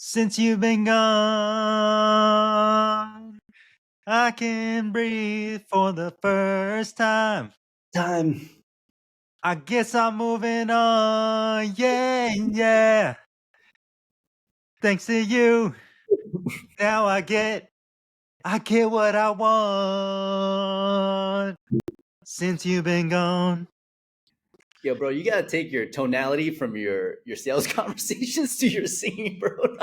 Since you've been gone, I can breathe for the first time. I guess I'm moving on. Yeah, yeah. Thanks to you. Now I get what I want. Since you've been gone. Yo, bro, you gotta take your tonality from your sales conversations to your singing, bro.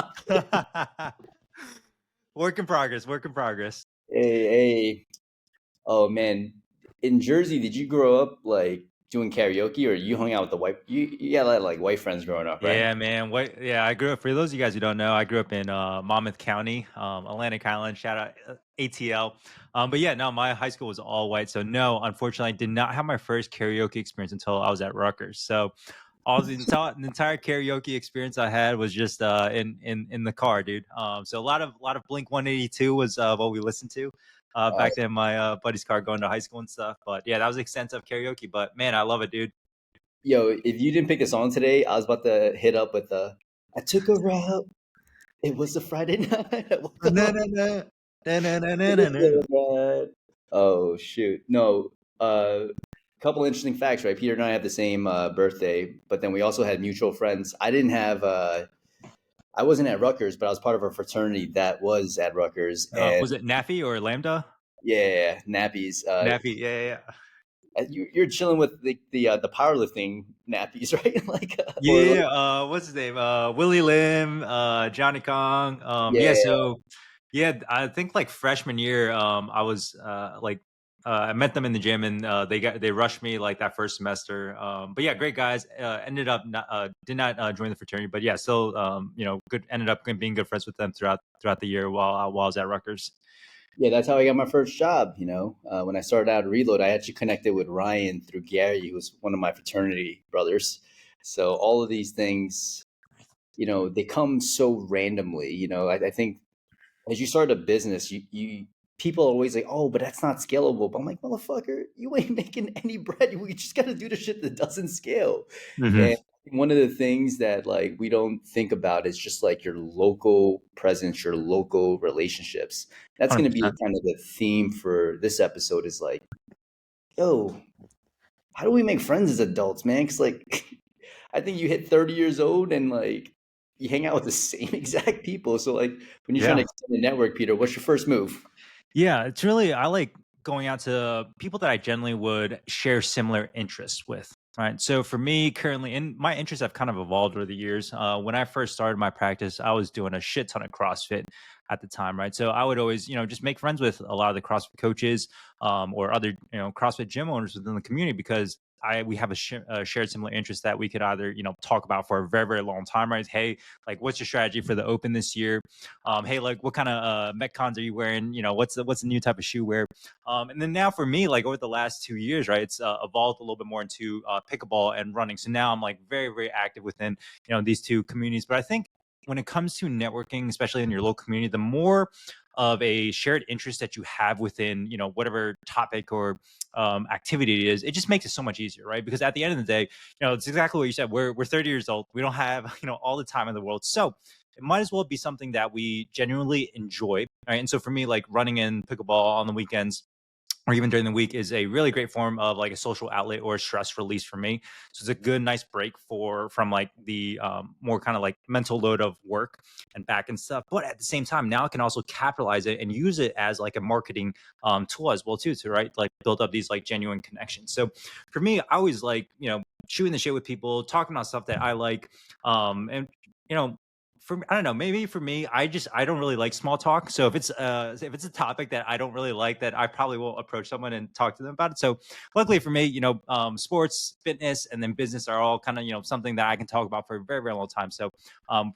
Work in progress. Work in progress. Hey. Oh man, in Jersey, did you grow up like doing karaoke, or you hung out with the white? You had like white friends growing up, right? Yeah, man. Yeah, I grew up. For those of you guys who don't know, I grew up in Monmouth County, Atlantic Island. Shout out ATL. But yeah, no, my high school was all white. So no, unfortunately, I did not have my first karaoke experience until I was at Rutgers. So all the entire karaoke experience I had was just in the car, dude. So a lot of Blink 182 was what we listened to back then in my buddy's car going to high school and stuff. But yeah, that was extensive karaoke. But man, I love it, dude. Yo, if you didn't pick the song today, I was about to hit up with the I took a route. It was a Friday night. I woke up. Oh shoot. No. Couple interesting facts, right? Peter and I have the same birthday, but then we also had mutual friends. I wasn't at Rutgers, but I was part of a fraternity that was at Rutgers, and Was it Naffy or Lambda? yeah, nappies. Nappy, yeah. You're chilling with the powerlifting nappies, right? What's his name? Willie Lim, Johnny Kong. Yeah, Yeah, so yeah, I think like freshman year, I was I met them in the gym and they rushed me like that first semester. But yeah, great guys. Ended up did not join the fraternity, but yeah, still good. Ended up being good friends with them throughout the year while I was at Rutgers. yeah. That's how I got my first job. When I started out at Reload, I actually connected with Ryan through Gary, who was one of my fraternity brothers. So all of these things, they come so randomly. I think as you start a business, you people are always like, oh, but that's not scalable. But I'm like, motherfucker, you ain't making any bread. We just got to do the shit that doesn't scale. Mm-hmm. And one of the things that like we don't think about is just like your local presence, your local relationships. That's going to be 100%. kind of the theme for this episode. Is like, yo, how do we make friends as adults, man? Because like, I think you hit 30 years old and like you hang out with the same exact people. So like, when you're trying to Yeah. extend a network, Peter, what's your first move? Yeah, it's really I like going out to people that I generally would share similar interests with. Right. So for me currently, and my interests have kind of evolved over the years. When I first started my practice, I was doing a shit ton of CrossFit at the time, right? So I would always, just make friends with a lot of the CrossFit coaches, or other, CrossFit gym owners within the community because we have a shared similar interest that we could either, talk about for a very, very long time, right? Hey, like, what's your strategy for the Open this year? Hey, like, what kind of Metcons are you wearing? What's the new type of shoe wear? And then now for me, like over the last 2 years, right, it's evolved a little bit more into pickleball and running. So now I'm like very, very active within, these two communities. But I think when it comes to networking, especially in your local community, the more of a shared interest that you have within, whatever topic or activity it is, it just makes it so much easier, right? Because at the end of the day, it's exactly what you said. We're 30 years old. We don't have, all the time in the world. So it might as well be something that we genuinely enjoy. Right. And so for me, like running in pickleball on the weekends or even during the week is a really great form of like a social outlet or a stress release for me. So it's a good, nice break from like the more kind of like mental load of work and back and stuff. But at the same time, now I can also capitalize it and use it as like a marketing tool as well too, to right like build up these like genuine connections. So for me, I always like shooting the shit with people, talking about stuff that I like, and you know I don't know, maybe for me, I don't really like small talk. So if it's a topic that I don't really like, that I probably won't approach someone and talk to them about it. So luckily for me, sports, fitness, and then business are all kind of something that I can talk about for a very, very long time. So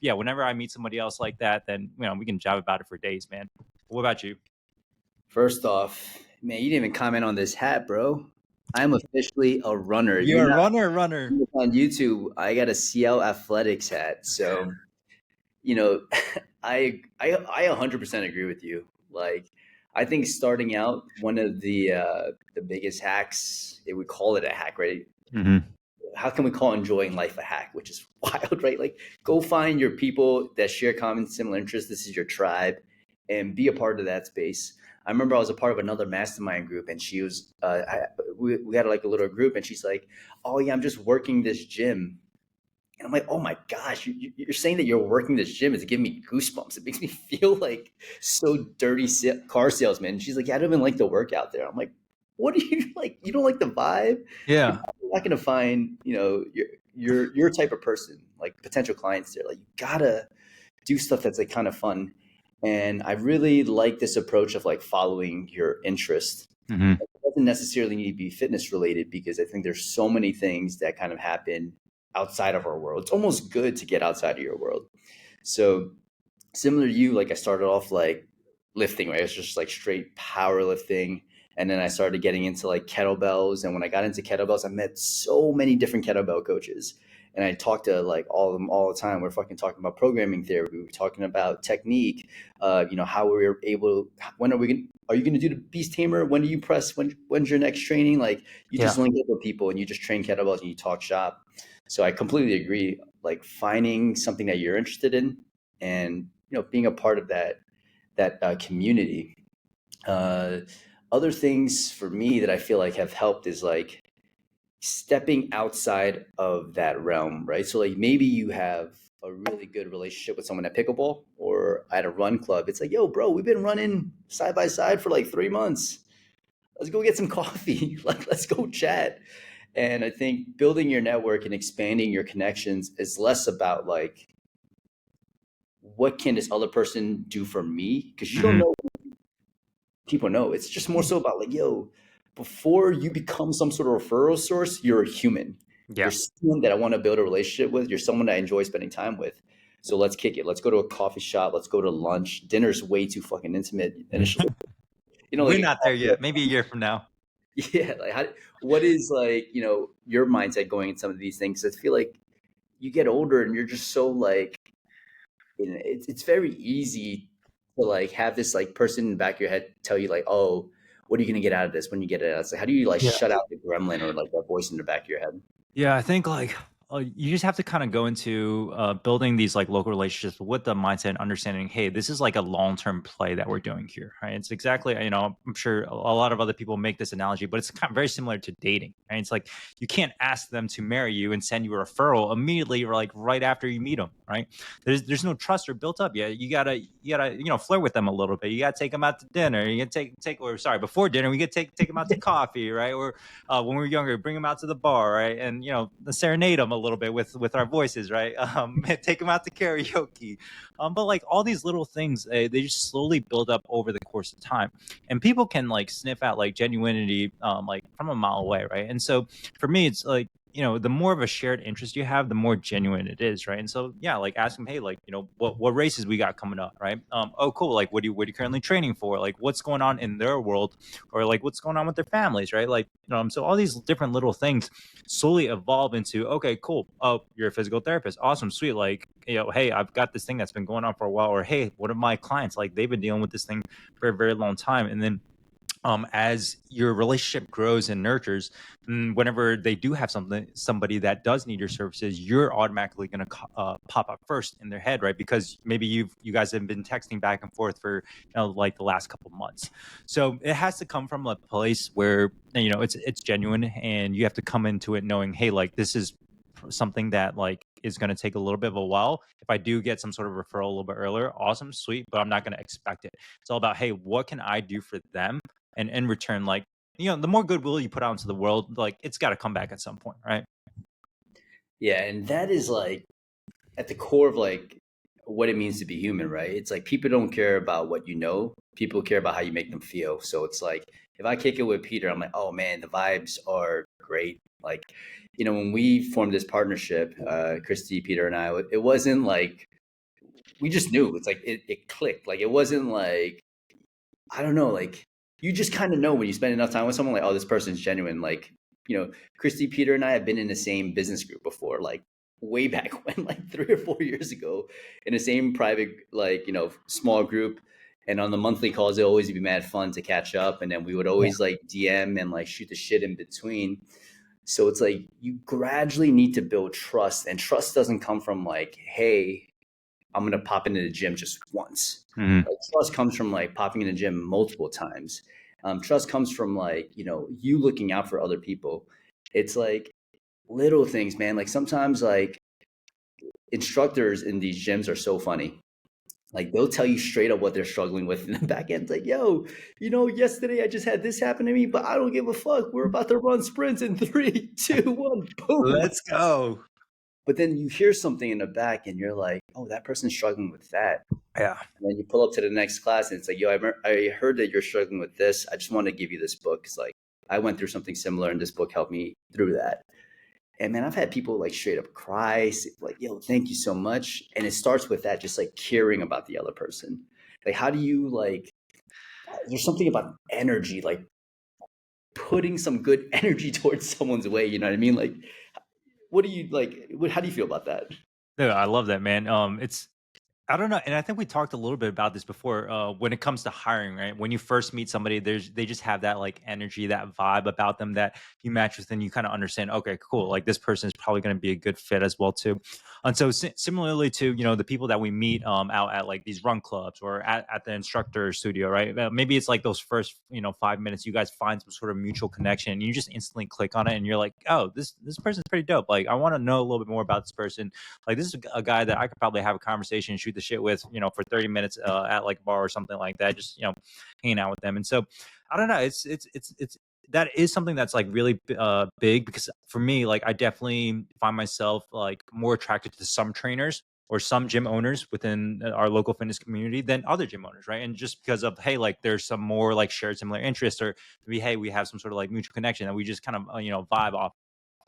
yeah, whenever I meet somebody else like that, then we can jab about it for days, man. What about you? First off, man, you didn't even comment on this hat, bro. I'm officially a runner. If you're You're a not runner. on YouTube, I got a CL Athletics hat. So, you know, I 100% agree with you. Like, I think starting out, one of the biggest hacks, we call it a hack, right? Mm-hmm. how can we call enjoying life a hack, which is wild, right? Like, go find your people that share common similar interests. This is your tribe, and be a part of that space. I remember I was a part of another mastermind group, and she was, we had like a little group, and she's like, "Oh yeah, I'm just working this gym." And I'm like, "Oh my gosh, you're saying that you're working this gym is giving me goosebumps. It makes me feel like so dirty car salesman." And she's like, "Yeah, I don't even like to work out there." I'm like, "What do you like? You don't like the vibe? You're Yeah. not going to find, your type of person, like potential clients there. Like, you gotta do stuff that's like kind of fun." And I really like this approach of like following your interest. Hmm. It doesn't necessarily need to be fitness related, because I think there's so many things that kind of happen outside of our world. It's almost good to get outside of your world. So similar to you, like, I started off like lifting, right? It's just like straight powerlifting. And then I started getting into like kettlebells. And when I got into kettlebells, I met so many different kettlebell coaches. And I talked to like all of them all the time. We're fucking talking about programming therapy. We're talking about technique. How we're able. When are we going? Are you going to do the beast tamer? When do you press? When's your next training? Like, you just Yeah. link up with people and you just train kettlebells and you talk shop. So I completely agree. Like, finding something that you're interested in, and being a part of that community. Uh, Other things for me that I feel like have helped is like stepping outside of that realm, right? So like, maybe you have a really good relationship with someone at pickleball or at a run club. It's like, "Yo, bro, we've been running side by side for like 3 months. Let's go get some coffee. Like, let's go chat." And I think building your network and expanding your connections is less about like, what can this other person do for me? Because you don't Hmm. know people know. It's just more so about like, "Yo, before you become some sort of referral source, you're a human. You're Yeah. someone that I want to build a relationship with. You're someone that I enjoy spending time with. So let's kick it. Let's go to a coffee shop. Let's go to lunch. Dinner's way too fucking intimate. And it's just, like We're a not there coffee. yet. Maybe a year from now. Yeah. Like, what is like, your mindset going in some of these things? I feel like you get older and you're just so like, it's very easy to like have this like person in the back of your head tell you like, "Oh, what are you gonna get out of this when you get it out?" It's like, how do you like Yeah. shut out the gremlin or like that voice in the back of your head? Yeah, I think like you just have to kind of go into building these like local relationships with the mindset and understanding, hey, this is like a long term play that we're doing here, right? It's exactly, I'm sure a lot of other people make this analogy, but it's kind of very similar to dating, right? It's like you can't ask them to marry you and send you a referral immediately or like right after you meet them, right? There's no trust or built up yet. You gotta flirt with them a little bit. You gotta take them out to dinner. You gotta take or sorry before dinner. We get take them out to coffee, right? Or when we were younger, bring them out to the bar, right? And serenade them a little bit with our voices, right? Take them out to karaoke. But like all these little things, they just slowly build up over the course of time, and people can like sniff out like genuinity, like from a mile away, right? And so for me, it's like the more of a shared interest you have, the more genuine it is, right? And so yeah, like ask them, hey, like what races we got coming up, right? Oh, cool. Like what are you currently training for? Like what's going on in their world, or like what's going on with their families, right? Like so all these different little things slowly evolve into, okay, cool. Oh, you're a physical therapist. Awesome, sweet. Like, hey, I've got this thing that's been going on for a while, or hey, one of my clients, like they've been dealing with this thing for a very long time. And then as your relationship grows and nurtures, whenever they do have somebody that does need your services, you're automatically going to pop up first in their head, right? Because maybe you guys have been texting back and forth for like the last couple of months. So it has to come from a place where it's genuine, and you have to come into it knowing, hey, like this is something that like is going to take a little bit of a while. If I do get some sort of referral a little bit earlier, awesome, sweet, but I'm not going to expect it. It's all about, hey, what can I do for them? And in return, like the more goodwill you put out into the world, like it's got to come back at some point, right? Yeah, and that is like at the core of like what it means to be human, right? It's like, people don't care about what you know, people care about how you make them feel. So it's like, if I kick it with Peter, I'm like, "Oh man, the vibes are great." Like, when we formed this partnership, Christy, Peter, and I, it wasn't like we just knew. It's like it clicked. Like, it wasn't like, I don't know, like, you just kind of know when you spend enough time with someone, like, "Oh, this person's genuine." Like, Christy, Peter, and I have been in the same business group before, like way back when, like 3 or 4 years ago, in the same private, like, small group. And on the monthly calls, it always be mad fun to catch up. And then we would Yeah. always like DM and like shoot the shit in between. So it's like you gradually need to build trust, and trust doesn't come from like, hey, I'm gonna pop into the gym just once. Mhm. Like trust comes from like popping in the gym multiple times. Trust comes from like, you looking out for other people. It's like little things, man. Like sometimes like instructors in these gyms are so funny. Like they'll tell you straight up what they're struggling with in the back end. It's like, yo, yesterday I just had this happen to me, but I don't give a fuck. We're about to run sprints in three, two, one, boom. Let's go. But then you hear something in the back and you're like, oh, that person's struggling with that. Yeah. And then you pull up to the next class and it's like, yo, I heard that you're struggling with this. I just want to give you this book. It's like, I went through something similar and this book helped me through that. And man, I've had people like straight up cry, like, yo, thank you so much. And it starts with that, just like caring about the other person. Like, how do you like, there's something about energy, like putting some good energy towards someone's way. You know what I mean? Like, what do you like? How do you feel about that? Yeah, I love that, man. It's I don't know, and I think we talked a little bit about this before. When it comes to hiring, right? When you first meet somebody, they just have that like energy, that vibe about them that you match with, and you kind of understand. Okay, cool. Like this person is probably going to be a good fit as well too. And so similarly to the people that we meet out at like these run clubs or at the instructor studio, right? Maybe it's like those first 5 minutes, you guys find some sort of mutual connection, and you just instantly click on it, and you're like, oh, this person's pretty dope. Like I want to know a little bit more about this person. Like this is a guy that I could probably have a conversation and shoot the shit with, for 30 minutes at like a bar or something like that, just hanging out with them. And so I don't know, it's that is something that's like really big, because for me, like I definitely find myself like more attracted to some trainers or some gym owners within our local fitness community than other gym owners, right? And just because of, hey, like there's some more like shared similar interests, or maybe, hey, we have some sort of like mutual connection that we just kind of vibe off.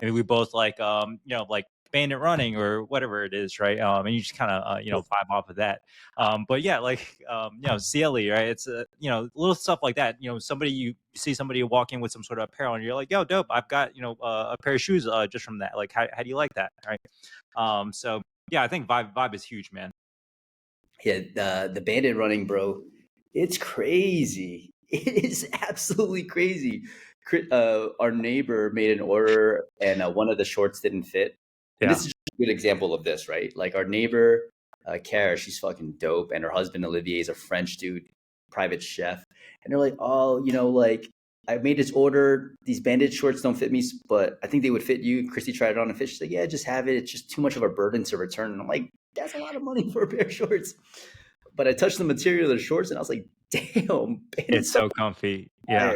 Maybe we both like like bandit running or whatever it is, right? And you just kind of vibe off of that. But yeah, like CLE, right? It's little stuff like that. Somebody, you see somebody walking with some sort of apparel, and you're like, yo, dope, I've got a pair of shoes just from that. Like how do you like that, right? So yeah, I think vibe is huge, man. Yeah, the bandit running, bro, it's crazy. It is absolutely crazy. Our neighbor made an order, and one of the shorts didn't fit. And this Yeah. is just a good example of this, right? Like our neighbor, Kara, she's fucking dope, and her husband Olivier is a French dude, private chef. And they're like, oh, like I made this order. These bandit shorts don't fit me, but I think they would fit you. Christy tried it on and fit. She's like, yeah, just have it. It's just too much of a burden to return. And I'm like, that's a lot of money for a pair of shorts. But I touched the material of the shorts and I was like, damn, It's bandit's so fucking comfy. fire. Yeah.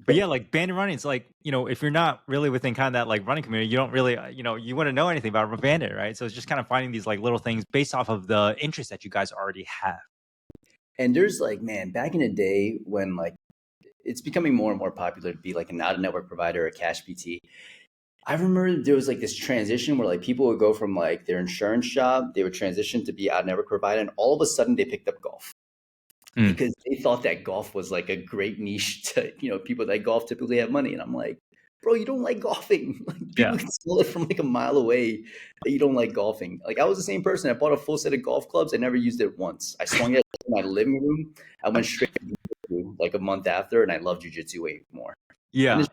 But yeah, like bandit running, it's like, if you're not really within kind of that like running community, you don't really, you wouldn't know anything about a bandit, right? So it's just kind of finding these like little things based off of the interest that you guys already have. And there's like, man, back in the day when like it's becoming more and more popular to be like an out of network provider, a cash PT. I remember there was like this transition where like people would go from like their insurance job, they would transition to be out of network provider, and all of a sudden they picked up golf Mm, because they thought that golf was like a great niche to, people that golf typically have money. And I'm like, bro, you don't like golfing. Like people yeah. can smell it from like a mile away that you don't like golfing. Like I was the same person. I bought a full set of golf clubs. I never used it once. I swung it in my living room. I went straight to jiu-jitsu like a month after, and I love jujitsu way more. And Yeah. it's,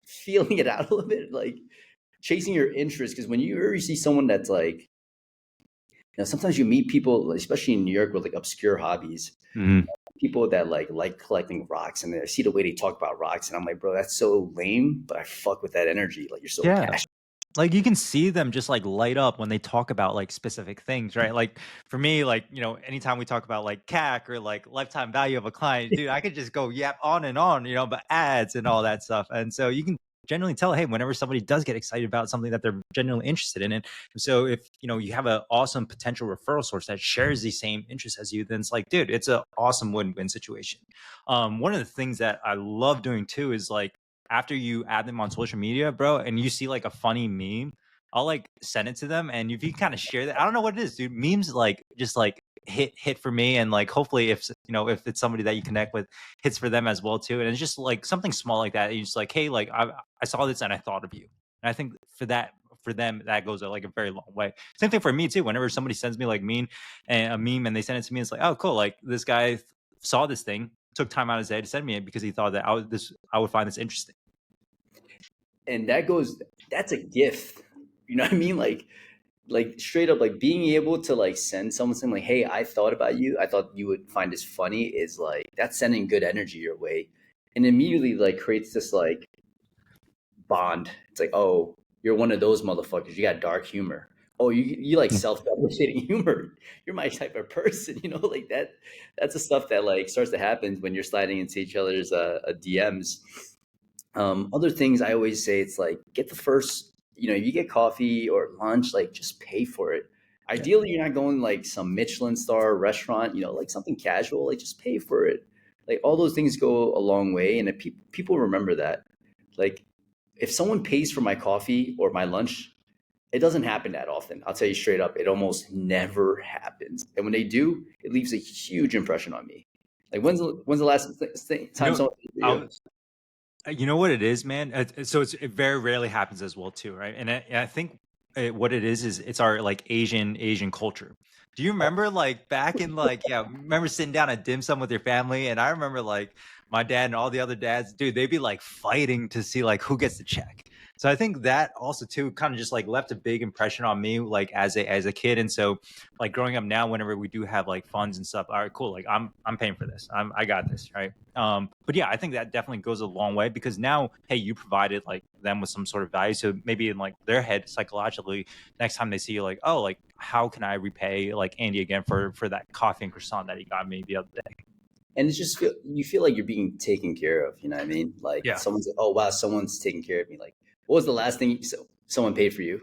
feeling it out a little bit, like chasing your interest. Because when you ever see someone that's like, sometimes you meet people, especially in New York, with like obscure hobbies. Mhm. People that like collecting rocks, and I see the way they talk about rocks, and I'm like, bro, that's so lame, but I fuck with that energy. Like you're so Yeah. passionate. Like you can see them just like light up when they talk about like specific things, right? Like for me, like, anytime we talk about like CAC or like lifetime value of a client, dude, I could just go yap on and on, but ads and all that stuff. And so you can generally tell, hey, whenever somebody does get excited about something that they're genuinely interested in. And so if, you have an awesome potential referral source that shares the same interests as you, then it's like, dude, it's an awesome win-win situation. One of the things that I love doing too is like, after you add them on social media, bro, and you see like a funny meme, I'll like send it to them. And if you kind of share that, I don't know what it is, dude. Memes like just like hit for me. And like hopefully if it's somebody that you connect with, hits for them as well too. And it's just like something small like that. And you're just like, hey, like I saw this and I thought of you. And I think for them, that goes like a very long way. Same thing for me too. Whenever somebody sends me like a meme and they send it to me, it's like, oh cool, like this guy saw this thing, took time out of his day to send me it because he thought that I would find this interesting. and that's a gift. You know what I mean? Like straight up, like being able to like send someone something like, "Hey, I thought about you. I thought you would find this funny." Is like that's sending good energy your way, and immediately like creates this like bond. It's like, oh, you're one of those motherfuckers. You got dark humor. Oh, you like self-deprecating humor. You're my type of person, like that. That's the stuff that like starts to happen when you're sliding into each other's DMs. Other things I always say, it's like get the first, you get coffee or lunch, like just pay for it. Yeah. Ideally, you're not going like some Michelin star restaurant, like something casual, like just pay for it. Like all those things go a long way, and if people remember that. Like if someone pays for my coffee or my lunch, it doesn't happen that often. I'll tell you straight up, it almost never happens. And when they do, it leaves a huge impression on me. Like when's the last You time know, someone paid for I you? was, you know what it is, man. So it very rarely happens as well too, right? And I think what it is it's our like Asian culture. Do you remember like back in like yeah, remember sitting down at dim sum with your family? And I remember like my dad and all the other dads, dude, they'd be like fighting to see like who gets the check. So I think that also too kind of just like left a big impression on me like as a kid. And so like growing up now, whenever we do have like funds and stuff, all right, cool. Like I'm paying for this. I got this, right? But yeah, I think that definitely goes a long way because now, hey, you provided like them with some sort of value. So maybe in like their head psychologically, next time they see you, like, oh, like how can I repay like Andy again for that coffee and croissant that he got me the other day? And it's just you feel like you're being taken care of. You know what I mean? Like Yeah, someone's like, oh wow, someone's taking care of me. Like, what was the last thing someone paid for you?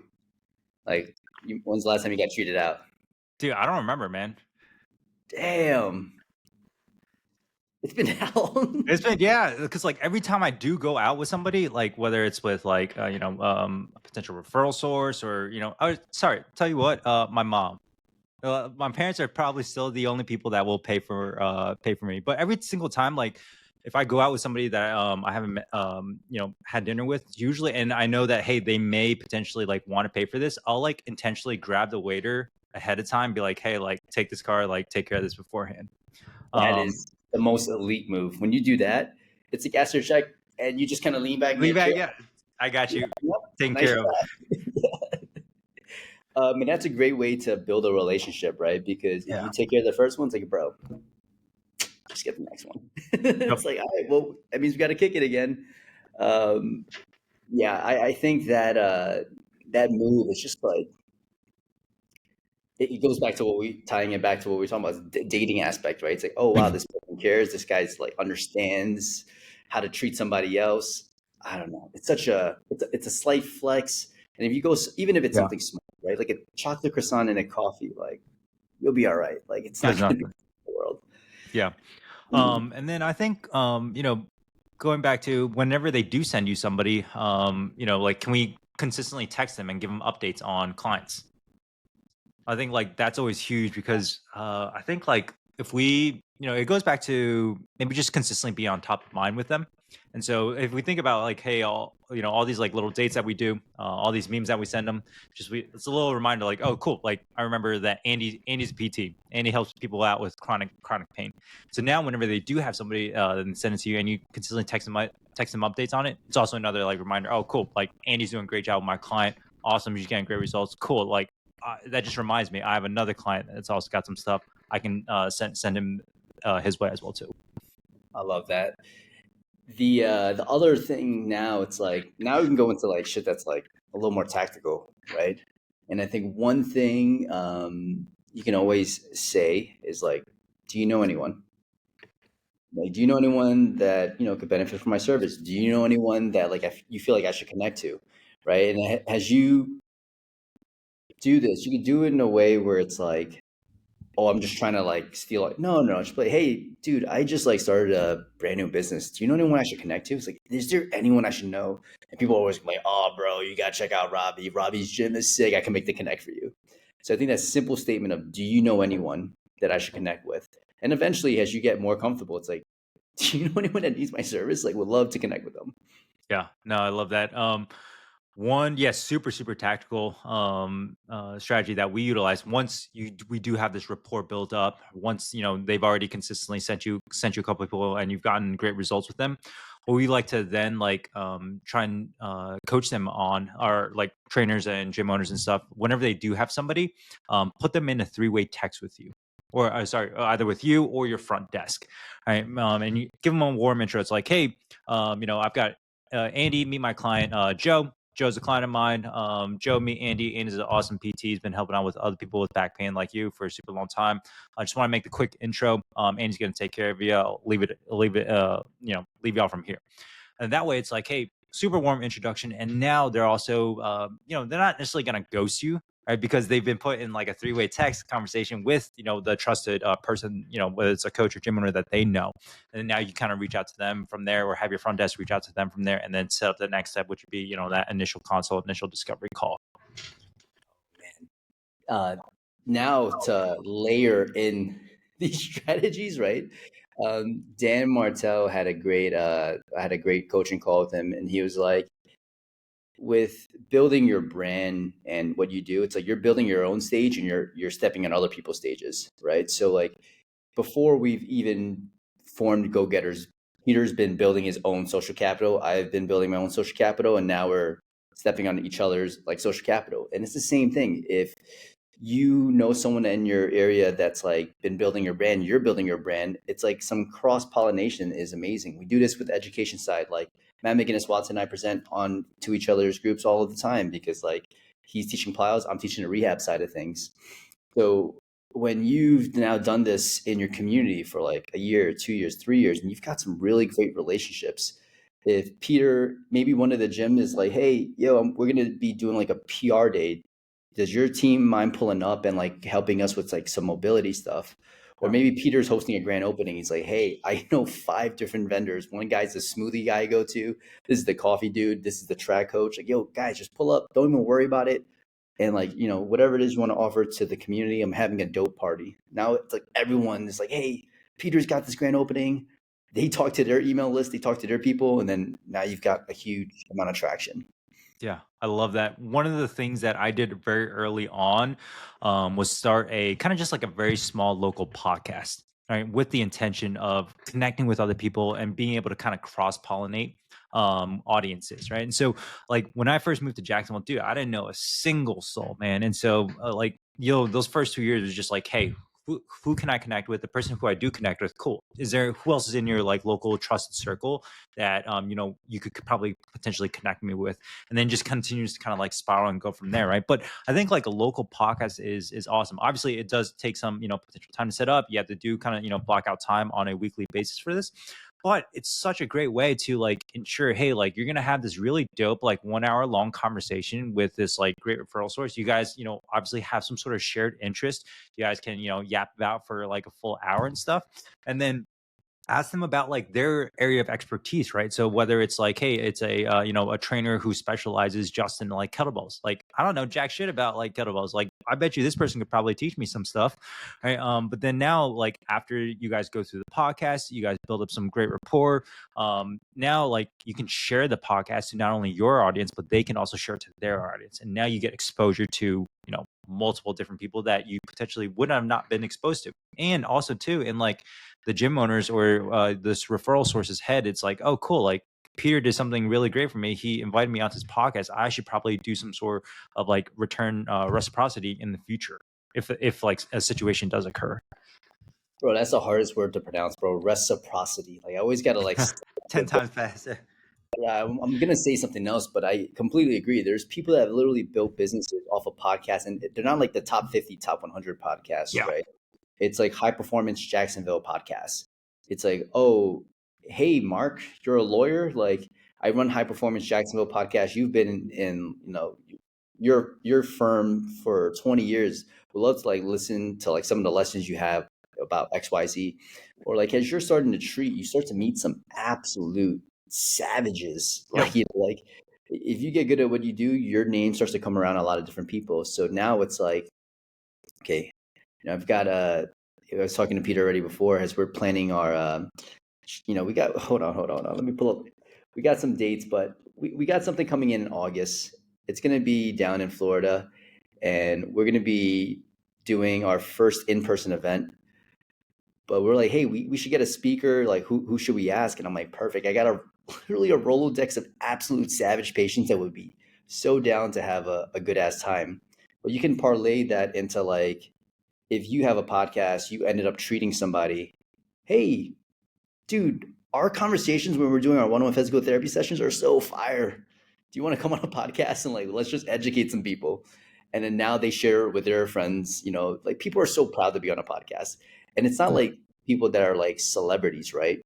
Like, when's the last time you got treated out? dude, I don't remember, man. Damn, it's been how long? It's been yeah, because like every time I do go out with somebody, like whether it's with like a potential referral source or oh sorry, tell you what, my mom. My parents are probably still the only people that will pay for me. But every single time, like if I go out with somebody that I haven't had dinner with, usually, and I know that hey, they may potentially like want to pay for this, I'll like intentionally grab the waiter ahead of time, be like, hey, like take this card, like take care of this beforehand. That Um, is the most elite move. When you do that, it's a gas your check, and you just kind of lean back in leave your chair. bag, yeah, I got Yeah, you yep, taken nice care of. try. And that's a great way to build a relationship, right? Because if Yeah. you take care of the first one, it's like, bro, just get the next one. Yep. It's like, all right, well, that means we got to kick it again. Um, yeah, I think that that move is just like it goes back to tying it back to what we were talking about, dating aspect, right? It's like, oh wow, this person cares. This guy's like understands how to treat somebody else. I don't know. It's a slight flex, and if you go, even if it's Yeah. something small, right? Like a chocolate croissant and a coffee, like you'll be all right. Like it's not There's going to be nothing. the world. Yeah. Mm. And then I think going back to whenever they do send you somebody, like can we consistently text them and give them updates on clients? I think like that's always huge because I think like if we, it goes back to maybe just consistently be on top of mind with them. And so if we think about like, hey, all these like little dates that we do, all these memes that we send them, it's a little reminder like, oh, cool. Like I remember that Andy's a PT. Andy helps people out with chronic pain. So now whenever they do have somebody and send it to you and you consistently text them updates on it, it's also another like reminder. Oh, cool. Like Andy's doing a great job with my client. Awesome. He's getting great results. Cool. Like that just reminds me, I have another client that's also got some stuff I can send him his way as well too. I love that. The other thing now, it's like now we can go into like shit that's like a little more tactical, right? And I think one thing you can always say is like, do you know anyone? Like, do you know anyone that could benefit from my service? Do you know anyone that like you feel like I should connect to, right? And as you do this, you can do it in a way where it's like, oh, I'm just trying to like steal it. No, no, just like, hey, dude, I just like started a brand new business. Do you know anyone I should connect to? It's like, is there anyone I should know? And people are always like, oh, bro, you gotta check out Robbie. Robbie's gym is sick. I can make the connect for you. So I think that simple statement of, do you know anyone that I should connect with? And eventually, as you get more comfortable, it's like, do you know anyone that needs my service? Like, would love to connect with them. Yeah, no, I love that. One, yes, super tactical strategy that we utilize. We do have this rapport built up, once they've already consistently sent you a couple of people and you've gotten great results with them. What we like to then like try and coach them on, our like trainers and gym owners and stuff. Whenever they do have somebody, put them in a three-way text with you, or sorry, either with you or your front desk. Right, and you give them a warm intro. It's like, hey, I've got Andy, meet my client, Joe. Joe's a client of mine. Joe, meet Andy. Andy's an awesome PT. He's been helping out with other people with back pain like you for a super long time. I just want to make the quick intro. Andy's going to take care of you. I'll leave y'all from here. And that way it's like, hey, super warm introduction. And now they're also, they're not necessarily going to ghost you, right? Because they've been put in like a three-way text conversation with, the trusted person, whether it's a coach or gym owner that they know. And then now you kind of reach out to them from there, or have your front desk reach out to them from there, and then set up the next step, which would be, that initial consult, initial discovery call. uh, Now to layer in these strategies, right? Dan Martell had a great coaching call with him, and he was like, with building your brand and what you do, it's like you're building your own stage and you're stepping on other people's stages, right? So like before we've even formed Go Getters, Peter's been building his own social capital. I've been building my own social capital, and now we're stepping on each other's like social capital. And it's the same thing. If you know someone in your area that's like been building your brand, you're building your brand. It's like some cross pollination is amazing. We do this with the education side. Like Matt McGinnis Watson and I present on to each other's groups all of the time because like he's teaching plyos, I'm teaching the rehab side of things. So when you've now done this in your community for like a year, 2 years, 3 years, and you've got some really great relationships, if Peter, maybe one of the gym is like, hey, we're going to be doing like a PR day. Does your team mind pulling up and like helping us with like some mobility stuff? Or maybe Peter's hosting a grand opening. He's like, hey, I know 5 different vendors. One guy's the smoothie guy I go to. This is the coffee dude. This is the track coach. Like, yo, guys, just pull up. Don't even worry about it. And like, whatever it is you want to offer to the community, I'm having a dope party. Now it's like everyone is like, hey, Peter's got this grand opening. They talk to their email list, they talk to their people, and then now you've got a huge amount of traction. Yeah, I love that. One of the things that I did very early on was start a kind of just like a very small local podcast, right? With the intention of connecting with other people and being able to kind of cross pollinate audiences, right? And so, like, when I first moved to Jacksonville, dude, I didn't know a single soul, man. And so, those first 2 years was just like, hey, who can I connect with? The person who I do connect with, cool. Is there who else is in your like local trusted circle that you could probably potentially connect me with? And then just continues to kind of like spiral and go from there, right? But I think like a local podcast is awesome. Obviously, it does take some potential time to set up. You have to do kind of block out time on a weekly basis for this. But it's such a great way to like ensure, hey, like you're gonna have this really dope like 1 hour long conversation with this like great referral source. You guys, obviously have some sort of shared interest. You guys can yap about for like a full hour and stuff, and then ask them about like their area of expertise, right? So whether it's like, hey, it's a trainer who specializes just in like kettlebells, like I don't know jack shit about like kettlebells, like I bet you this person could probably teach me some stuff, right? But then now, like after you guys go through the podcast, you guys build up some great rapport. Now like you can share the podcast to not only your audience, but they can also share it to their audience, and now you get exposure to multiple different people that you potentially would have not been exposed to. And also too, in like the gym owners or this referral source's head, it's like, oh, cool. Like Peter did something really great for me. He invited me onto his podcast. I should probably do some sort of like return reciprocity in the future if like a situation does occur. Bro, that's the hardest word to pronounce, bro. Reciprocity. Like I always gotta like 10 times faster. yeah, I'm gonna say something else, but I completely agree. There's people that have literally built businesses off of podcasts, and they're not like the top 50, top 100 podcasts, Yeah. right? It's like High Performance Jacksonville podcasts. It's like, oh, hey, Mark, you're a lawyer. Like, I run High Performance Jacksonville podcast. You've been in your firm for 20 years. We'd love to like listen to like some of the lessons you have about XYZ. Or like as you're starting to treat, you start to meet some absolute savages. Yep. Like if you get good at what you do, your name starts to come around a lot of different people. So now it's like, okay, I've got I was talking to Peter already before as we're planning our we got hold on. Let me pull up. We got some dates, but we got something coming in August. It's going to be down in Florida, and we're going to be doing our first in-person event. But we're like, hey, we should get a speaker. Like, who should we ask? And I'm like, perfect. I got literally a Rolodex of absolute savage patients that would be so down to have a good ass time. But you can parlay that into like, if you have a podcast, you ended up treating somebody, hey, dude, our conversations when we're doing our one-on-one physical therapy sessions are so fire. Do you want to come on a podcast and like let's just educate some people? And then now they share it with their friends. Like people are so proud to be on a podcast, and it's not like people that are like celebrities, right?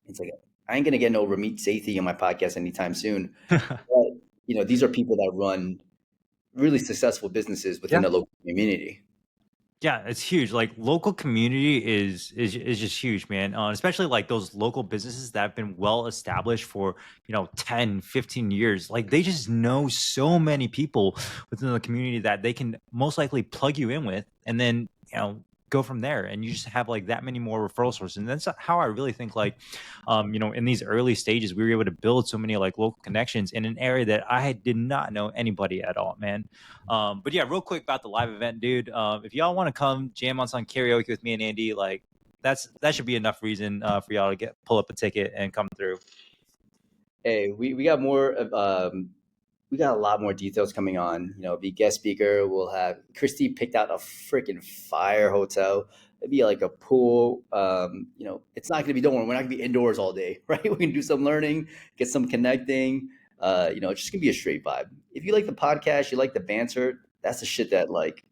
It's like I ain't gonna get no Ramit Sethi on my podcast anytime soon. But these are people that run really successful businesses within Yeah. the local community. Yeah, it's huge. Like local community is just huge, man. Especially like those local businesses that have been well established for, 10, 15 years. Like they just know so many people within the community that they can most likely plug you in with and then, go from there. And you just have like that many more referral sources. And that's how I really think like, in these early stages, we were able to build so many like local connections in an area that I did not know anybody at all, man. But yeah, real quick about the live event, dude. If y'all want to come jam on some karaoke with me and Andy, like that should be enough reason for y'all to pull up a ticket and come through. Hey, we got more of we got a lot more details coming on. Be guest speaker. We'll have Christy picked out a freaking fire hotel. It'd be like a pool. It's not gonna be. Don't worry, we're not gonna be indoors all day, right? We can do some learning, get some connecting. It's just gonna be a straight vibe. If you like the podcast, you like the banter. That's the shit that like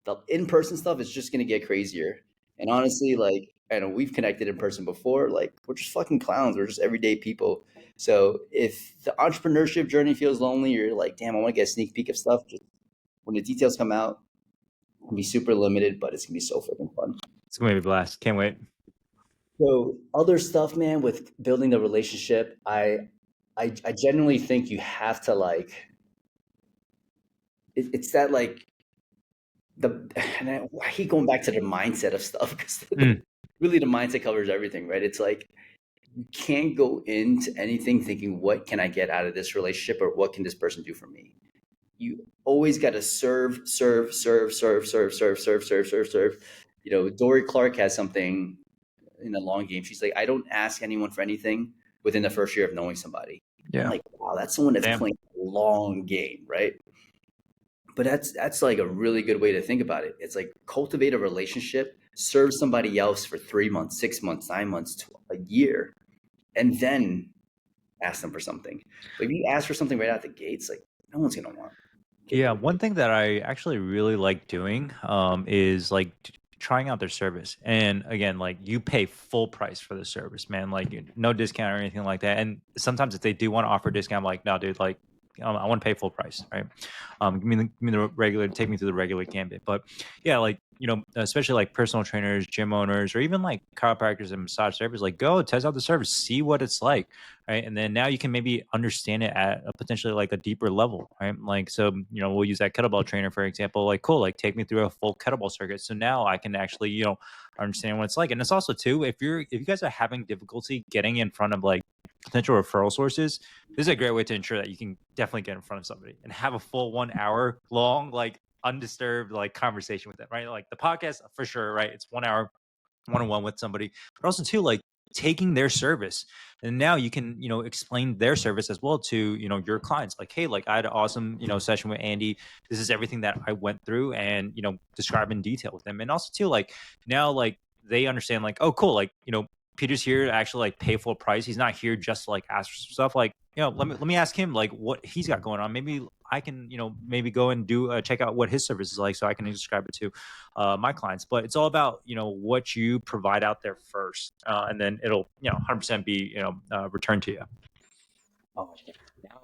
the in-person stuff is just gonna get crazier. And honestly, like I know we've connected in person before. Like we're just fucking clowns. We're just everyday people. So if the entrepreneurship journey feels lonely, you're like, damn, I want to get a sneak peek of stuff. Just when the details come out, it'll be super limited, but it's gonna be so freaking fun. It's gonna be a blast. Can't wait. So other stuff, man, with building the relationship, I genuinely think you have to like it's that like and I hate going back to the mindset of stuff because Mm, really the mindset covers everything, right? It's like you can't go into anything thinking, what can I get out of this relationship or what can this person do for me? You always got to serve, serve, serve, serve, serve, serve, serve, serve, serve, serve. Dory Clark has something in the long game. She's like, I don't ask anyone for anything within the first year of knowing somebody. I'm yeah. like, wow, that's someone that's Damn. playing a long game, right? But that's like a really good way to think about it. It's like cultivate a relationship, serve somebody else for 3 months, 6 months, 9 months, to a year, and then ask them for something. But if you ask for something right out the gates, like no one's gonna want. Yeah, one thing that I actually really like doing is like trying out their service. And again, like you pay full price for the service, man. Like no discount or anything like that. And sometimes if they do want to offer a discount, I'm like, no, dude, like I want to pay full price, right? Give me the regular, take me through the regular gambit. But yeah, like especially like personal trainers, gym owners, or even like chiropractors and massage therapists, like go test out the service, see what it's like, right? And then now you can maybe understand it at a potentially like a deeper level, right? Like so, we'll use that kettlebell trainer for example. Like, cool, like take me through a full kettlebell circuit. So now I can actually, understand what it's like. And it's also too, if you guys are having difficulty getting in front of like potential referral sources, this is a great way to ensure that you can definitely get in front of somebody and have a full 1 hour long, like undisturbed like conversation with them, right? Like the podcast for sure, right? It's 1 hour one-on-one with somebody, but also too like taking their service, and now you can explain their service as well to your clients, like, hey, like I had an awesome session with Andy. This is everything that I went through, and describe in detail with them. And also too, like now, like they understand, like, oh cool, like Peter's here to actually like pay full price. He's not here just to like ask for stuff. Like, let me ask him like what he's got going on. Maybe I can, maybe go and do check out what his service is like, so I can describe it to my clients. But it's all about what you provide out there first, and then it'll 100% be returned to you. Oh, now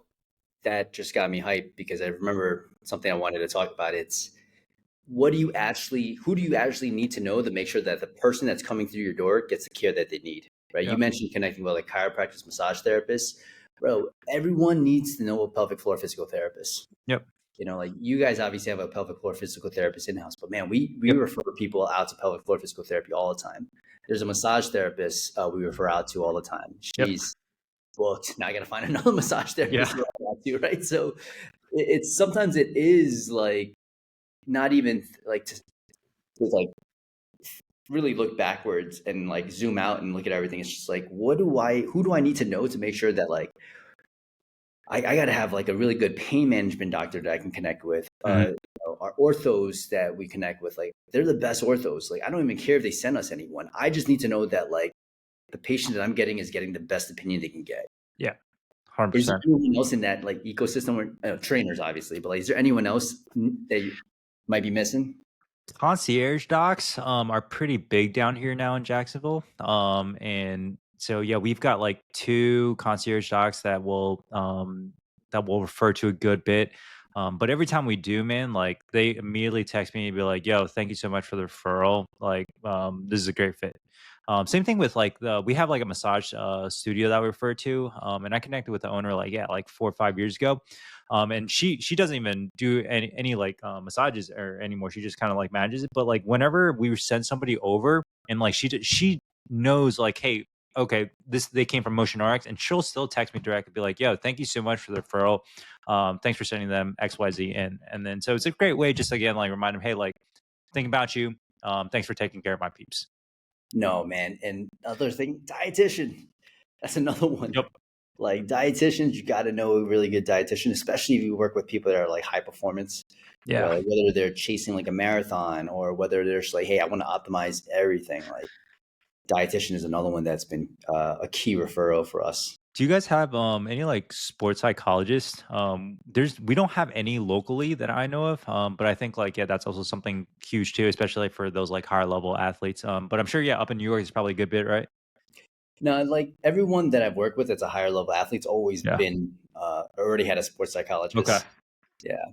that just got me hyped because I remember something I wanted to talk about. It's who do you actually need to know to make sure that the person that's coming through your door gets the care that they need, right? You Yep. mentioned connecting with like chiropractors, massage therapists. Bro, everyone needs to know a pelvic floor physical therapist. Yep. Like you guys obviously have a pelvic floor physical therapist in house, but man, we Yep. refer people out to pelvic floor physical therapy all the time. There's a massage therapist we refer out to all the time. Yep. She's booked. Now I got to find another massage Yeah. therapist to refer out to, right? So it's sometimes it is like not even like to like really look backwards and like zoom out and look at everything. It's just like, who do I need to know to make sure that like I got to have like a really good pain management doctor that I can connect with. Mhm. Our orthos that we connect with, like they're the best orthos. Like I don't even care if they send us anyone. I just need to know that like the patient that I'm getting is getting the best opinion they can get. Yeah, Is there 100%. anyone else in that like ecosystem? Or trainers, obviously, but like, is there anyone else that you might be missing? Concierge docs are pretty big down here now in Jacksonville. And so yeah, we've got like two concierge docs that will refer to a good bit. But every time we do, man, like they immediately text me and be like, "Yo, thank you so much for the referral. Like, this is a great fit." Same thing with like the we have like a massage studio that we refer to, and I connected with the owner like yeah like 4 or 5 years ago, and she doesn't even do any like massages or anymore. She just kind of like manages it. But like whenever we send somebody over and like she knows like hey okay this they came from Motion RX and she'll still text me directly be like yo thank you so much for the referral, thanks for sending them XYZ and then so it's a great way just again like remind them hey like think about you, thanks for taking care of my peeps. No, man. And other thing, dietitian. That's another one. Yep. Like dietitians, you got to know a really good dietitian, especially if you work with people that are like high performance, Yeah. where like, whether they're chasing like a marathon or whether they're just like, hey, I want to optimize everything. Like dietitian is another one that's been a key referral for us. Do you guys have any like sports psychologists? There's we don't have any locally that I know of. But I think like yeah, that's also something huge too, especially for those like higher level athletes. But I'm sure yeah, up in New York is probably a good bit, right? Now, like everyone that I've worked with that's a higher level athlete's always Yeah. been already had a sports Okay. psychologist. Yeah.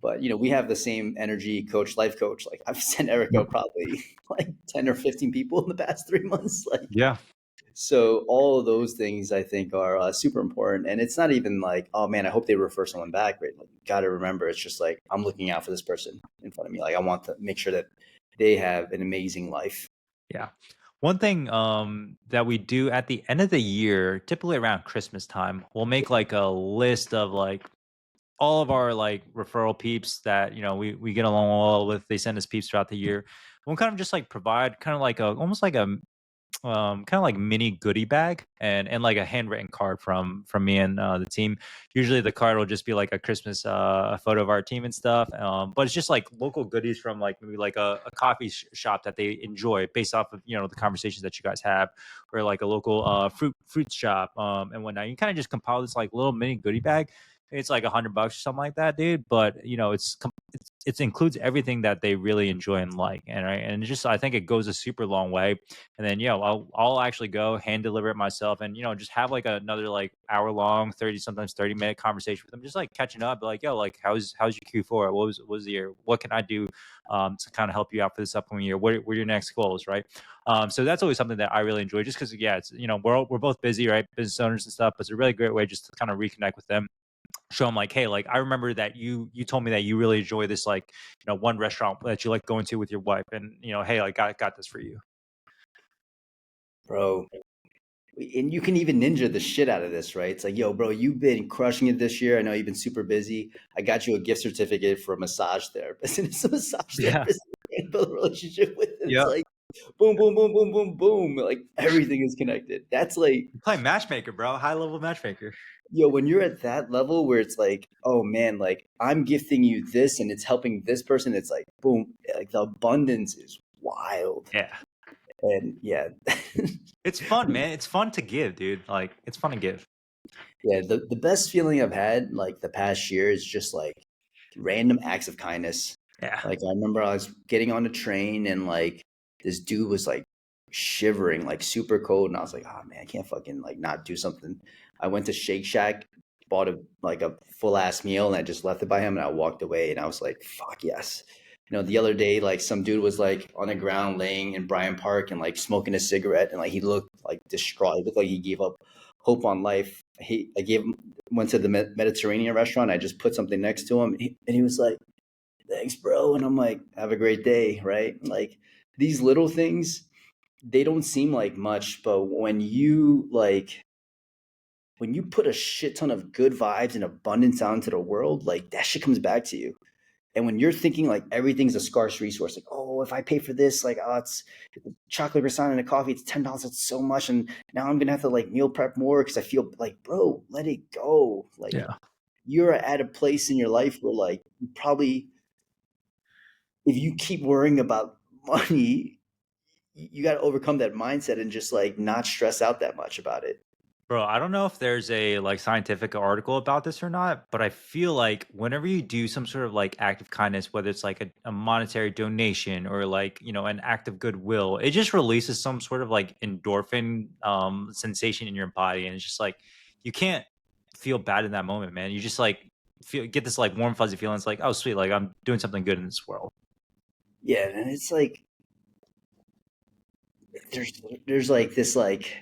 But we have the same energy coach, life coach. Like I've sent Erica Yep. probably like 10 or 15 people in the past 3 months. Like Yeah. so all of those things I think are super important. And it's not even like, oh man, I hope they refer someone back. Right? Like, got to remember, it's just like I'm looking out for this person in front of me. Like I want to make sure that they have an amazing life. Yeah. One thing that we do at the end of the year, typically around Christmas time, we'll make like a list of like all of our like referral peeps that we get along well with. They send us peeps throughout the year. We'll kind of just like provide kind of like a almost like a kind of like mini goodie bag and like a handwritten card from me and the team. Usually the card will just be like a Christmas photo of our team and stuff. But it's just like local goodies from like maybe like a coffee shop that they enjoy based off of the conversations that you guys have, or like a local fruit shop and whatnot. You kind of just compile this like little mini goodie bag. It's like $100 or something like that, dude. But it includes everything that they really enjoy and like, and right, and just I think it goes a super long way. And then I'll actually go hand deliver it myself, and just have like another like hour long, 30 sometimes 30-minute conversation with them, just like catching up, like yo, like how's your Q4? What was the year? What can I do to kind of help you out for this upcoming year? What are your next goals, right? So that's always something that I really enjoy, just because yeah, it's we're both busy, right, business owners and stuff, but it's a really great way just to kind of reconnect with them, show them like hey like I remember that you told me that you really enjoy this like one restaurant that you like going to with your wife, and hey like got this for you. Bro, and you can even ninja the shit out of this, right? It's like, yo, bro, you've been crushing it this year. I know you've been super busy. I got you a gift certificate for a massage therapist, and it's a massage Yeah. therapist you can build a relationship with. And it's Yeah. like, boom, boom, boom, boom, boom, boom. Like everything is connected. That's like, You play matchmaker, bro. High level matchmaker. yo, when you're at that level where it's like, oh man, like I'm gifting you this and it's helping this person, it's like, boom, like the abundance is wild. Yeah. And yeah, It's fun, man. It's fun to give, dude. Like it's fun to give. yeah, the best feeling I've had like the past year is just like random acts of kindness. Yeah. Like I remember I was getting on a train and like this dude was like shivering, like super cold, and I was like, oh man, I can't fucking like not do something. I went to Shake Shack, bought a full ass meal, and I just left it by him, and I walked away, and I was like, fuck yes. The other day, like some dude was like on the ground laying in Bryant Park and like smoking a cigarette, and like he looked like distraught. He looked like he gave up hope on life. I gave him went to the Mediterranean restaurant. I just put something next to him, and he was like, thanks, bro. And I'm like, have a great day, right? Like these little things, they don't seem like much, but when you like when you put a shit ton of good vibes and abundance out into the world, like that shit comes back to you. And when you're thinking like everything's a scarce resource, like, oh, if I pay for this, like, oh, it's chocolate croissant and a coffee, it's $10. It's so much. And now I'm gonna have to like meal prep more because I feel like, bro, let it go. Like Yeah. you're at a place in your life where like you probably, if you keep worrying about money, you got to overcome that mindset and just like not stress out that much about it. Bro, I don't know if there's a like scientific article about this or not, but I feel like whenever you do some sort of like act of kindness, whether it's like a monetary donation or like, an act of goodwill, it just releases some sort of like endorphin sensation in your body. And it's just like you can't feel bad in that moment, man. You just like get this like warm fuzzy feeling. It's like, oh sweet, like I'm doing something good in this world. Yeah, and it's like there's there's like this like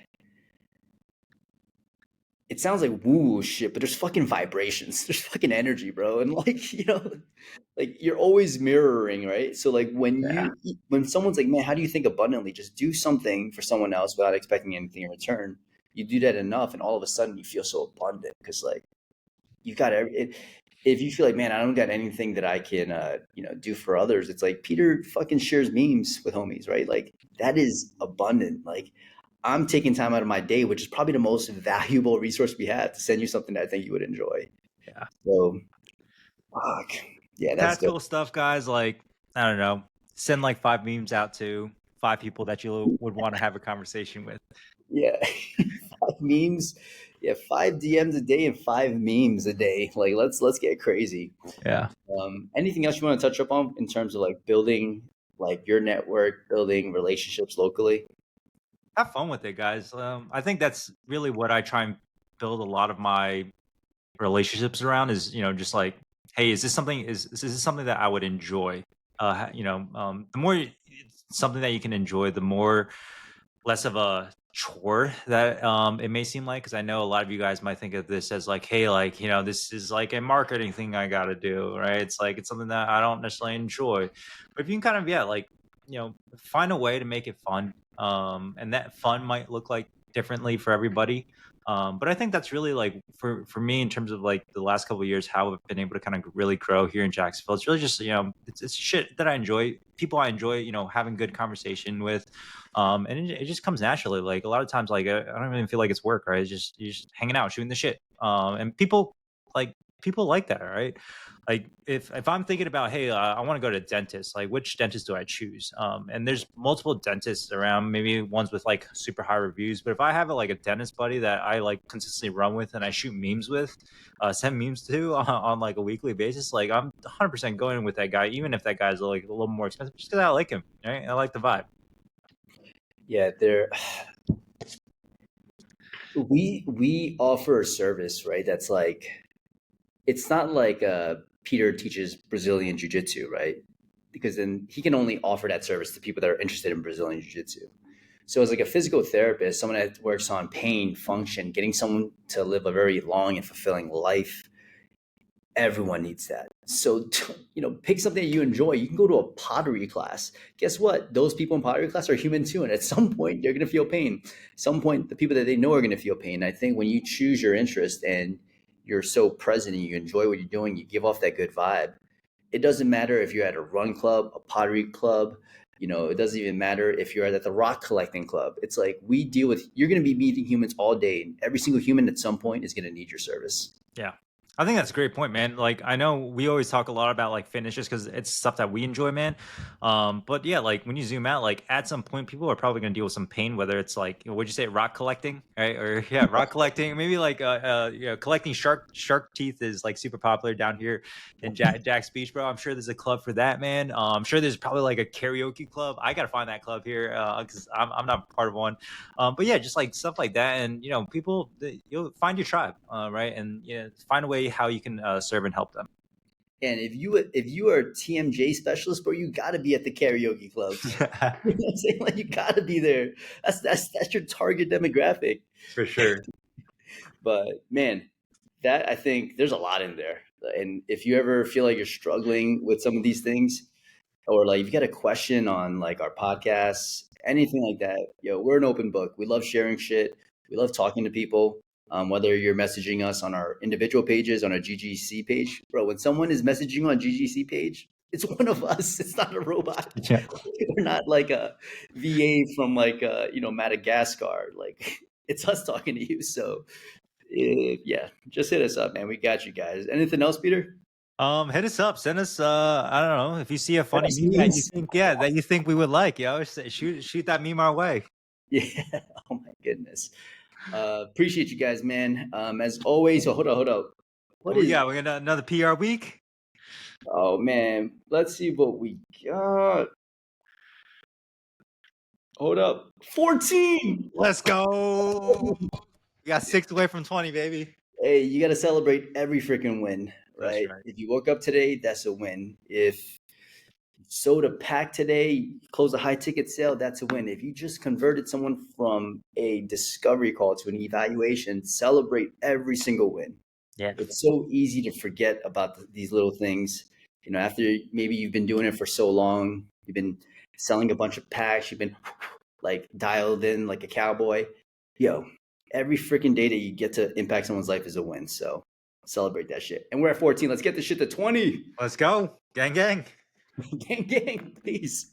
it sounds like woo woo shit, but there's fucking vibrations. There's fucking energy, bro. And like, like you're always mirroring, right? So like Yeah. when someone's like, man, how do you think abundantly? Just do something for someone else without expecting anything in return. You do that enough, and all of a sudden you feel so abundant because like you got if you feel like, man, I don't got anything that I can do for others, it's like Peter fucking shares memes with homies, right? Like that is abundant. Like I'm taking time out of my day, which is probably the most valuable resource we have, to send you something that I think you would enjoy. Yeah. So fuck. Yeah, that's dope. Tactical stuff, guys. Like, I don't know, send like 5 memes out to 5 people that you would want to have a conversation with. Yeah. 5 memes. Yeah, 5 DMs a day and 5 memes a day. Like let's get crazy. Yeah. Anything else you want to touch up on in terms of like building like your network, building relationships locally? Have fun with it, guys. I think that's really what I try and build a lot of my relationships around is, just like, hey, is this something that I would enjoy? The more it's something that you can enjoy, the more less of a chore that it may seem like, because I know a lot of you guys might think of this as like, hey, like, this is like a marketing thing I got to do, right? It's like it's something that I don't necessarily enjoy. But if you can kind of, yeah, like, find a way to make it fun, and that fun might look like differently for everybody. But I think that's really like for me in terms of like the last couple of years, how I've been able to kind of really grow here in Jacksonville. It's really just, it's shit that I enjoy, people I enjoy, having good conversation with, and it just comes naturally. Like a lot of times, like I don't even feel like it's work, right? It's just you're just hanging out, shooting the shit, and like people like that, right? Like if I'm thinking about, hey, I want to go to a dentist, like which dentist do I choose? And there's multiple dentists around, maybe ones with like super high reviews. But if I have like a dentist buddy that I like consistently run with and I shoot memes with, send memes to on like a weekly basis, like I'm 100% going with that guy, even if that guy's like a little more expensive, just because I like him, right? I like the vibe. Yeah, we offer a service, right? That's like it's not like Peter teaches Brazilian jiu-jitsu, right? Because then he can only offer that service to people that are interested in Brazilian jiu-jitsu. So as like a physical therapist, someone that works on pain, function, getting someone to live a very long and fulfilling life, everyone needs that. So, pick something that you enjoy. You can go to a pottery class. Guess what? Those people in pottery class are human too. And at some point, they're going to feel pain. At some point, the people that they know are going to feel pain. I think when you choose your interest and you're so present and you enjoy what you're doing, you give off that good vibe. It doesn't matter if you're at a run club, a pottery club. It doesn't even matter if you're at the rock collecting club. It's like you're going to be meeting humans all day. And every single human at some point is going to need your service. Yeah. I think that's a great point, man. Like I know we always talk a lot about like fitness just because it's stuff that we enjoy, man. But yeah, like when you zoom out, like at some point people are probably gonna deal with some pain, whether it's like what'd you say, rock collecting, right? Or yeah, rock collecting. Maybe like collecting shark teeth is like super popular down here in Jack's Beach, bro. I'm sure there's a club for that, man. I'm sure there's probably like a karaoke club. I gotta find that club here because I'm not part of one. But yeah, just like stuff like that, and people, you'll find your tribe, right? And find a way how you can serve and help them. And if you are a TMJ specialist, bro, you got to be at the karaoke clubs. You know what I'm saying? Like you got to be there. That's your target demographic. For sure. But man, that I think there's a lot in there. And if you ever feel like you're struggling with some of these things, or like if you got a question on like our podcasts, anything like that, we're an open book. We love sharing shit. We love talking to people. Whether you're messaging us on our individual pages, on our GGC page, bro, when someone is messaging on GGC page, it's one of us. It's not a robot. Yeah. We're not like a VA from like Madagascar. Like it's us talking to you. So yeah, just hit us up, man. We got you guys. Anything else, Peter? Hit us up. Send us. I don't know if you see a Send funny us meme that you memes. think, yeah, that you think we would like. Shoot that meme our way. Yeah. Oh my goodness. Appreciate you guys, man. As always. So hold up. What What we is? got? We got another PR week. Oh man. Let's see what we got. Hold up. 14. Let's go. We got 6 away from 20, baby. Hey, you got to celebrate every freaking win, That's right? right. If you woke up today, that's a win. If you sold a pack today, closed a high ticket sale, that's a win. If you just converted someone from a discovery call to an evaluation, celebrate every single win. Yeah. It's so easy to forget about these little things. After maybe you've been doing it for so long, you've been selling a bunch of packs, you've been like dialed in like a cowboy. Yo, every freaking day that you get to impact someone's life is a win. So celebrate that shit. And we're at 14. Let's get this shit to 20. Let's go. Gang, gang. Gang, gang, please.